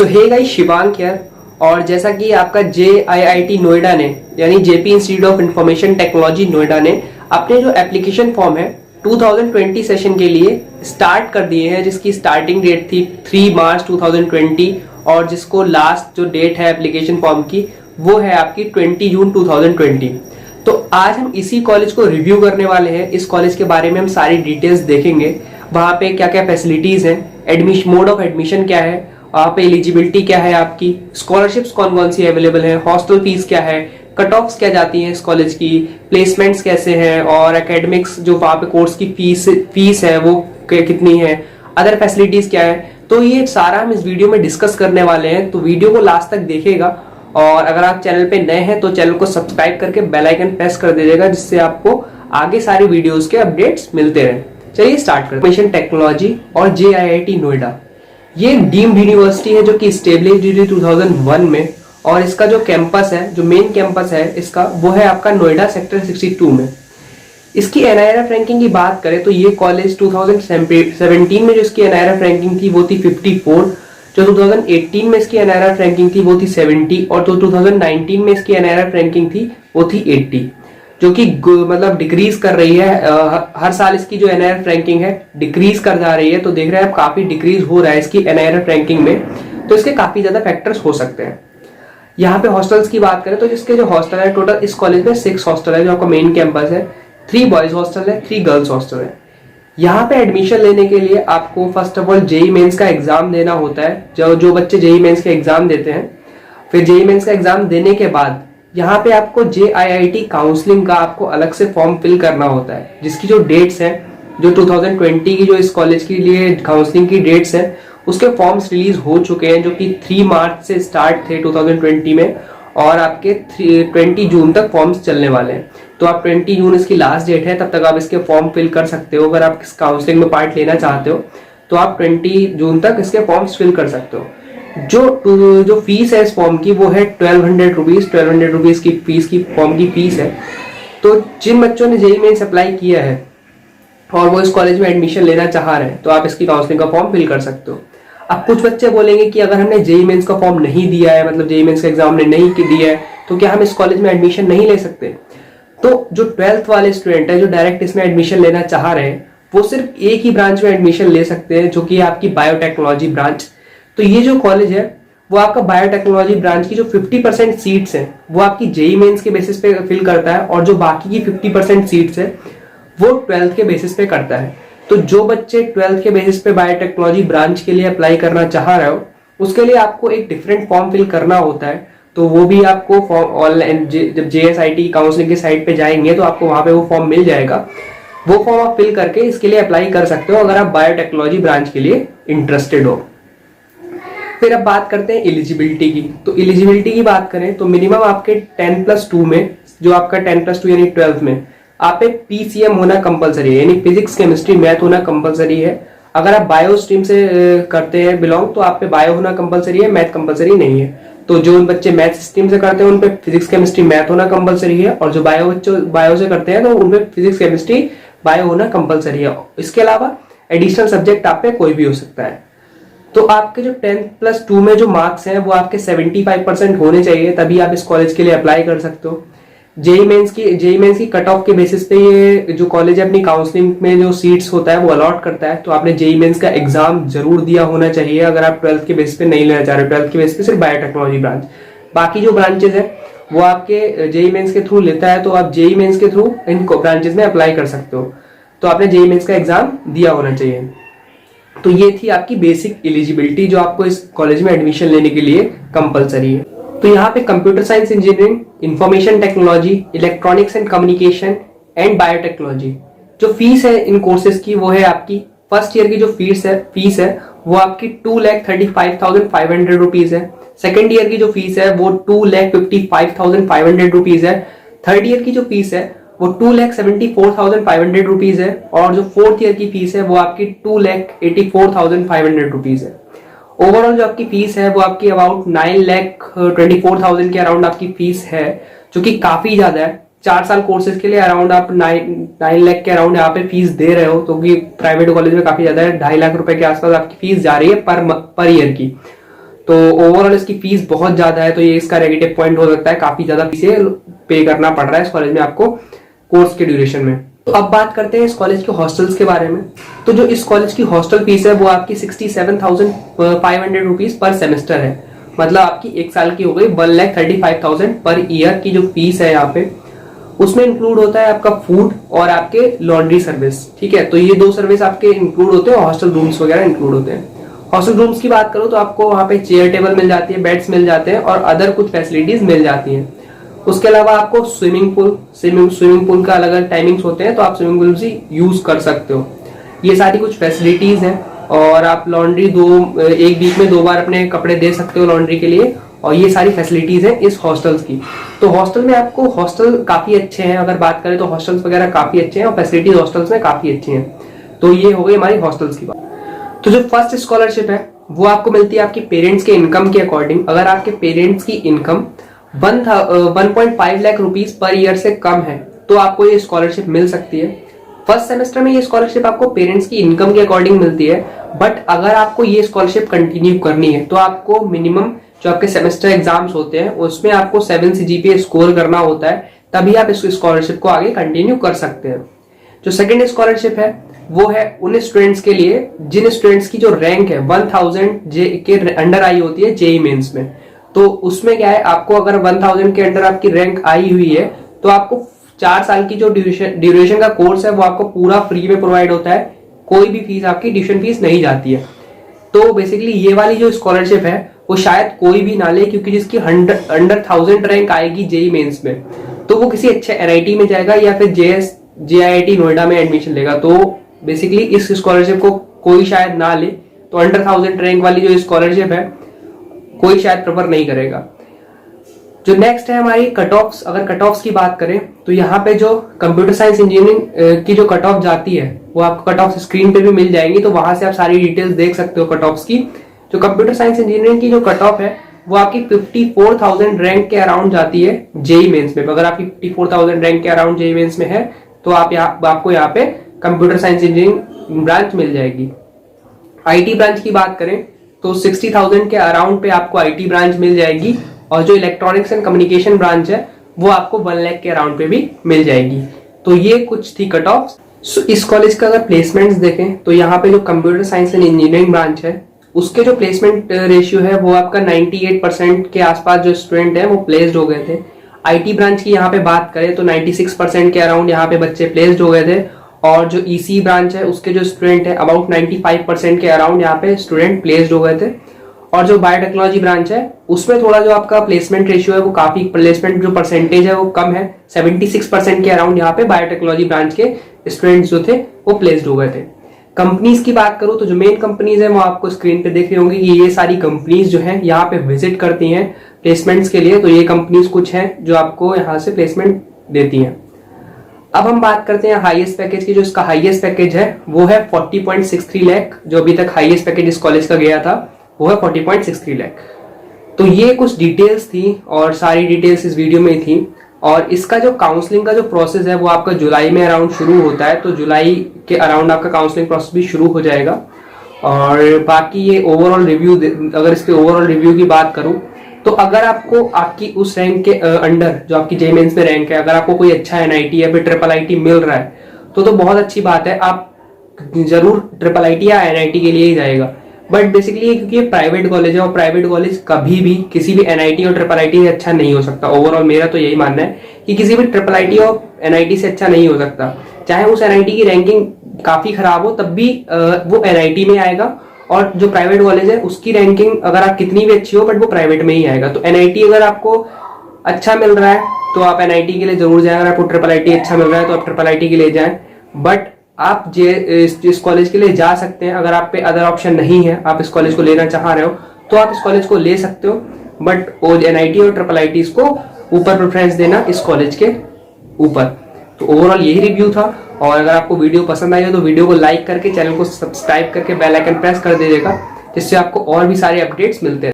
तो hey guys, Shivank here. और जैसा कि आपका JIIT नोएडा ने यानी JP institute of information technology Noida ने अपने जो एप्लीकेशन फॉर्म है 2020 सेशन के लिए स्टार्ट कर दिए हैं, जिसकी स्टार्टिंग डेट थी 3 मार्च 2020 और जिसको लास्ट जो डेट है एप्लीकेशन फॉर्म की वो है आपकी 20 जून 2020। तो आज हम इसी कॉलेज को रिव्यू करने वाले हैं। इस कॉलेज के बारे में हम सारी डिटेल्स देखेंगे, वहाँ पे क्या क्या फैसिलिटीज हैं, एडमिशन मोड ऑफ एडमिशन क्या है, वहाँ पे एलिजिबिलिटी क्या है, आपकी स्कॉलरशिप्स कौन कौन सी अवेलेबल है, हॉस्टल फीस क्या है, कट ऑफ्स क्या जाती हैं इस कॉलेज की, प्लेसमेंट्स कैसे हैं और एकेडमिक्स जो वहाँ पे कोर्स की फीस है वो कितनी है, अदर फैसिलिटीज क्या है। तो ये सारा हम इस वीडियो में डिस्कस करने वाले हैं, तो वीडियो को लास्ट तक देखिएगा। और अगर आप चैनल पे नए हैं तो चैनल को सब्सक्राइब करके बेल आइकन प्रेस कर दीजिएगा, जिससे आपको आगे सारी वीडियोस के अपडेट्स मिलते रहें। चलिए स्टार्ट करते हैं। इंफॉर्मेशन टेक्नोलॉजी और JIIT नोएडा ये डीम्ड यूनिवर्सिटी है जो कि स्टेब्लिश्ड हुई 2001 में, और इसका जो कैंपस है, जो मेन कैंपस है इसका, वो है आपका नोएडा सेक्टर 62 में। इसकी NIRF रैंकिंग की बात करें तो ये कॉलेज 2017 में जो इसकी NIRF रैंकिंग थी वो थी 54, जो 2018 में इसकी NIRF रैंकिंग थी वो थी 70 और जो 2019 में इसकी NIRF रैंकिंग थी वो थी 80, जो कि मतलब डिक्रीज कर रही है। हर साल इसकी जो NIRF रैंकिंग है डिक्रीज कर जा रही है, तो देख रहे हैं आप काफी डिक्रीज हो रहा है इसकी NIRF रैंकिंग में। तो इसके काफी ज्यादा फैक्टर्स हो सकते हैं। यहाँ पे हॉस्टल्स की बात करें तो जिसके जो हॉस्टल है टोटल इस कॉलेज में 6 हॉस्टल है, जो आपका मेन कैंपस है। 3 बॉयज हॉस्टल है, 3 गर्ल्स हॉस्टल है। यहाँ पे एडमिशन लेने के लिए आपको first of all JEE Mains का एग्जाम देना होता है। जो बच्चे जेई मेंस के एग्जाम देते हैं, फिर जेई मेंस का एग्जाम देने के बाद यहाँ पे आपको JIIT काउंसलिंग का आपको अलग से फॉर्म फिल करना होता है, जिसकी जो डेट्स हैं, जो 2020 की जो इस कॉलेज के लिए काउंसलिंग की डेट्स हैं उसके फॉर्म्स रिलीज हो चुके हैं, जो कि 3 मार्च से स्टार्ट थे 2020 में, और आपके 20 जून तक फॉर्म्स चलने वाले हैं। तो आप 20 जून इसकी लास्ट डेट है, तब तक आप इसके फॉर्म फिल कर सकते हो। अगर आप इस काउंसलिंग में पार्ट लेना चाहते हो तो आप 20 जून तक इसके फॉर्म्स फिल कर सकते हो। जो फीस है इस फॉर्म की वो है 1200 रुपीज की फीस की फॉर्म की फीस है। तो जिन बच्चों ने जेई मेंस अप्लाई किया है और वो इस कॉलेज में एडमिशन लेना चाह रहे हैं तो आप इसकी काउंसलिंग का फॉर्म फिल कर सकते हो। अब कुछ बच्चे बोलेंगे कि अगर हमने जेई मेंस का फॉर्म नहीं दिया है, मतलब जेई मेंस का एग्जाम ने नहीं दिया है, तो क्या हम इस कॉलेज में एडमिशन नहीं ले सकते? तो जो 12th वाले स्टूडेंट है जो डायरेक्ट इसमें एडमिशन लेना चाह रहे हैं वो सिर्फ एक ही ब्रांच में एडमिशन ले सकते हैं, जो कि आपकी बायोटेक्नोलॉजी ब्रांच। तो ये जो कॉलेज है वो आपका बायोटेक्नोलॉजी ब्रांच की जो 50% सीट्स हैं वो आपकी जेई मेंस के बेसिस पे फिल करता है, और जो बाकी की 50% सीट्स है वो 12th के बेसिस पे करता है। तो जो बच्चे 12th के बेसिस पे बायोटेक्नोलॉजी ब्रांच के लिए अप्लाई करना चाह रहे हो उसके लिए आपको एक डिफरेंट फॉर्म फिल करना होता है। तो वो भी आपको फॉर्म ऑनलाइन जब JSIT काउंसलिंग की साइट पे जाएंगे तो आपको वहां पे वो फॉर्म मिल जाएगा। वो फॉर्म आप फिल करके इसके लिए अप्लाई कर सकते हो अगर आप बायोटेक्नोलॉजी ब्रांच के लिए इंटरेस्टेड हो। फिर अब बात करते हैं एलिजिबिलिटी की। तो एलिजिबिलिटी की बात करें तो मिनिमम आपके 10+2 में, जो आपका 10+2 यानी 12th में, आप एक PCM होना कंपलसरी है, यानी फिजिक्स केमिस्ट्री मैथ होना कंपलसरी है। अगर आप बायो स्ट्रीम से करते हैं बिलोंग तो आप पे बायो होना कंपलसरी है, मैथ कंपलसरी नहीं है। तो जो बच्चे मैथ स्ट्रीम से करते हैं उन पे फिजिक्स केमिस्ट्री मैथ होना कंपलसरी है, और जो बायो से करते हैं तो उन पे फिजिक्स केमिस्ट्री बायो होना कंपलसरी है। इसके अलावा एडिशनल सब्जेक्ट आप पे कोई भी हो सकता है। तो आपके जो 10+2 में जो मार्क्स हैं वो आपके 75% होने चाहिए, तभी आप इस कॉलेज के लिए अप्लाई कर सकते हो। जेई मेंस की कट ऑफ के बेसिस पे ये जो कॉलेज है अपनी काउंसलिंग में जो सीट्स होता है वो अलॉट करता है। तो आपने जेई मेंस का एग्जाम जरूर दिया होना चाहिए अगर आप 12th के बेसिस पे नहीं लेना चाह रहे। 12th के बेसिस पे सिर्फ बायोटेक्नोलॉजी ब्रांच, बाकी जो ब्रांचेस है वो आपके जेई मेंस के थ्रू लेता है, तो आप जेई मेंस के थ्रू इन ब्रांचेस में अप्लाई कर सकते हो। तो आपने जेई मेंस का एग्जाम दिया होना चाहिए। तो ये थी आपकी बेसिक एलिजिबिलिटी जो आपको इस कॉलेज में एडमिशन लेने के लिए कंपलसरी है। तो यहाँ पे computer science engineering, information technology, electronics and communication and biotechnology, जो फीस है इन कोर्सेज की वो है आपकी फर्स्ट ईयर की जो फीस है वो आपकी 2,35,500 रुपीज है। सेकेंड ईयर की जो फीस है वो 2,55,500 रुपीज है। थर्ड ईयर की जो फीस है वो 2,74,500 रुपीज है, और जो फोर्थ ईयर की फीस है वो आपकी 2,84,500 रुपीज है। ओवरऑल जो आपकी फीस है वो आपकी अबाउट 9,24,000 के अराउंड आपकी फीस है, जो कि काफी ज्यादा है। 4 साल कोर्सेज के लिए अराउंड आप 9 लाख के अराउंड यहाँ पे फीस दे रहे हो, तो कि प्राइवेट कॉलेज में काफी ज्यादा है। 2.5 लाख रुपए के आसपास आपकी फीस जा रही है पर ईयर की। तो ओवरऑल इसकी फीस बहुत ज्यादा है, तो ये इसका नेगेटिव पॉइंट हो सकता है, काफी ज्यादा फीस पे करना पड़ रहा है इस कॉलेज में आपको कोर्स के ड्यूरेशन में। तो अब बात करते हैं इस कॉलेज के हॉस्टल्स के बारे में। तो जो इस कॉलेज की हॉस्टल फीस है वो आपकी 67,500 रुपीज पर सेमेस्टर है, मतलब आपकी एक साल की हो गई 1,35,000 पर ईयर की जो फीस है यहाँ पे। उसमें इंक्लूड होता है आपका फूड और आपके लॉन्ड्री सर्विस, ठीक है। तो ये दो सर्विस आपके इंक्लूड होते हैं, हॉस्टल रूम्स वगैरह इंक्लूड होते हैं। हॉस्टल रूम्स की बात करो तो आपको वहाँ पे चेयर टेबल मिल जाती है, बेड्स मिल जाते हैं और अदर कुछ फैसिलिटीज मिल जाती हैं। उसके अलावा आपको स्विमिंग पूल का अलग अलग टाइमिंग्स होते हैं, तो आप स्विमिंग पूल भी यूज कर सकते हो। ये सारी कुछ फैसिलिटीज हैं। और आप लॉन्ड्री एक वीक में 2 बार अपने कपड़े दे सकते हो लॉन्ड्री के लिए, और ये सारी फैसिलिटीज हैं इस हॉस्टल्स की। तो हॉस्टल में आपको हॉस्टल काफी अच्छे हैं, अगर बात करें तो हॉस्टल्स वगैरह काफी अच्छे हैं और फैसिलिटीज हॉस्टल्स में काफी अच्छी हैं। तो ये हो गई हमारी हॉस्टल्स की बात। तो जो फर्स्ट स्कॉलरशिप है वो आपको मिलती है आपके पेरेंट्स के इनकम के अकॉर्डिंग। अगर आपके पेरेंट्स की income 1.5 lakh rupees per year से कम है तो आपको ये स्कॉलरशिप मिल सकती है। फर्स्ट सेमेस्टर में ये स्कॉलरशिप आपको पेरेंट्स की इनकम के अकॉर्डिंग मिलती है, बट अगर आपको ये स्कॉलरशिप कंटिन्यू करनी है तो आपको मिनिमम जो आपके सेमेस्टर एग्जाम्स होते हैं उसमें आपको 7 CGPA स्कोर करना होता है, तभी आप इस स्कॉलरशिप को आगे कंटिन्यू कर सकते हैं। जो सेकेंड स्कॉलरशिप है वो है उन स्टूडेंट्स के लिए जिन स्टूडेंट्स की जो रैंक है 1000 जे के अंडर आई होती है जेई मेंस में। तो उसमें क्या है, आपको अगर 1000 के अंडर आपकी रैंक आई हुई है तो आपको 4 साल की जो ड्यूरेशन का कोर्स है वो आपको पूरा फ्री में प्रोवाइड होता है, कोई भी फीस आपकी ट्यूशन फीस नहीं जाती है। तो बेसिकली ये वाली जो स्कॉलरशिप है वो शायद कोई भी ना ले, क्योंकि जिसकी अंडर 1000 रैंक आएगी जेई मेंस में तो वो किसी अच्छे एनआईटी में जाएगा या फिर JIIT नोएडा में एडमिशन लेगा। तो बेसिकली इस स्कॉलरशिप को कोई शायद ना ले, तो अंडर 1000 रैंक वाली जो स्कॉलरशिप है कोई शायद प्रेफर नहीं करेगा। जो नेक्स्ट है हमारी कट ऑफ्स। अगर कट ऑफ्स की बात करें तो यहाँ पे जो कंप्यूटर साइंस इंजीनियरिंग की जो कट ऑफ जाती है वो आपको कट ऑफ स्क्रीन पे भी मिल जाएंगी, तो वहां से आप सारी डिटेल्स देख सकते हो कट ऑफ्स की। जो कंप्यूटर साइंस इंजीनियरिंग की जो कट ऑफ है वो आपकी 54,000 रैंक के अराउंड जाती है जेई मेंस में। अगर आपकी 54,000 रैंक के अराउंड जेई मेंस में है तो आपको यहाँ पे कंप्यूटर साइंस इंजीनियरिंग ब्रांच मिल जाएगी। आईटी ब्रांच की बात करें तो 60,000 के अराउंड पे आपको आईटी ब्रांच मिल जाएगी, और जो इलेक्ट्रॉनिक्स एंड कम्युनिकेशन ब्रांच है वो आपको 1 लाख के अराउंड पे भी मिल जाएगी। तो ये कुछ थी कट ऑफ। इस कॉलेज का अगर प्लेसमेंट्स देखें तो यहाँ पे जो computer science and engineering branch है उसके जो प्लेसमेंट रेशियो है वो आपका 98% के आसपास जो स्टूडेंट है वो प्लेस्ड हो गए थे। आईटी ब्रांच की यहाँ पे बात करें तो 96% के अराउंड यहाँ पे बच्चे प्लेस्ड हो गए थे, और जो ईसी ब्रांच है उसके जो स्टूडेंट है अबाउट 95% के अराउंड यहाँ पे स्टूडेंट प्लेस्ड हो गए थे। और जो बायोटेक्नोलॉजी ब्रांच है उसमें थोड़ा जो आपका प्लेसमेंट रेशियो है वो काफी, प्लेसमेंट जो परसेंटेज है वो कम है, 76% के अराउंड यहाँ पे बायोटेक्नोलॉजी ब्रांच के स्टूडेंट्स जो थे वो प्लेस्ड हो गए थे। कंपनीज की बात करूं तो जो मेन कंपनीज है वो आपको स्क्रीन पे देख रहे होंगे कि ये सारी कंपनीज जो है यहाँ पे विजिट करती हैं प्लेसमेंट्स के लिए। तो ये कंपनीज कुछ हैं जो आपको यहाँ से प्लेसमेंट देती हैं। अब हम बात करते हैं हाईएस्ट पैकेज की। जो इसका हाईएस्ट पैकेज है वो है 40.63 लाख। जो अभी तक हाईएस्ट पैकेज इस कॉलेज का गया था वो है 40.63 लाख। तो ये कुछ डिटेल्स थी और सारी डिटेल्स इस वीडियो में थी। और इसका जो काउंसलिंग का जो प्रोसेस है वो आपका जुलाई में अराउंड शुरू होता है, तो जुलाई के अराउंड आपका काउंसलिंग प्रोसेस भी शुरू हो जाएगा। और बाकी ये ओवरऑल रिव्यू, अगर इसके ओवरऑल रिव्यू की बात करूं तो अगर आपको आपकी उस रैंक के अंडर जो आपकी जेईई मेंस में रैंक है, अगर आपको कोई अच्छा एनआईटी या फिर IIIT मिल रहा है तो बहुत अच्छी बात है, आप जरूर IIIT या एनआईटी के लिए ही जाएगा। बट बेसिकली क्योंकि ये प्राइवेट कॉलेज है और प्राइवेट कॉलेज कभी भी किसी भी एनआईटी और IIIT से अच्छा नहीं हो सकता। ओवरऑल मेरा तो यही मानना है कि किसी भी IIIT और एनआईटी से अच्छा नहीं हो सकता। चाहे उस एनआईटी की रैंकिंग काफी खराब हो तब भी वो एनआईटी में आएगा, और जो प्राइवेट कॉलेज है उसकी रैंकिंग अगर आप कितनी भी अच्छी हो बट वो प्राइवेट में ही आएगा। तो एनआईटी अगर आपको अच्छा मिल रहा है तो आप एनआईटी के लिए जरूर जाएं, अगर आपको IIIT अच्छा मिल रहा है तो आप IIIT के लिए जाएं। बट आप इस कॉलेज के लिए जा सकते हैं, अगर आप पे अदर ऑप्शन नहीं है, आप इस कॉलेज को लेना चाह रहे हो तो आप इस कॉलेज को ले सकते हो। बट एनआईटी और IIIT को ऊपर प्रेफरेंस देना इस कॉलेज के ऊपर। तो ओवरऑल यही रिव्यू था। और अगर आपको वीडियो पसंद आई हो तो वीडियो को लाइक करके चैनल को सब्सक्राइब करके बेल आइकन प्रेस कर दीजिएगा, जिससे आपको और भी सारे अपडेट्स मिलते हैं।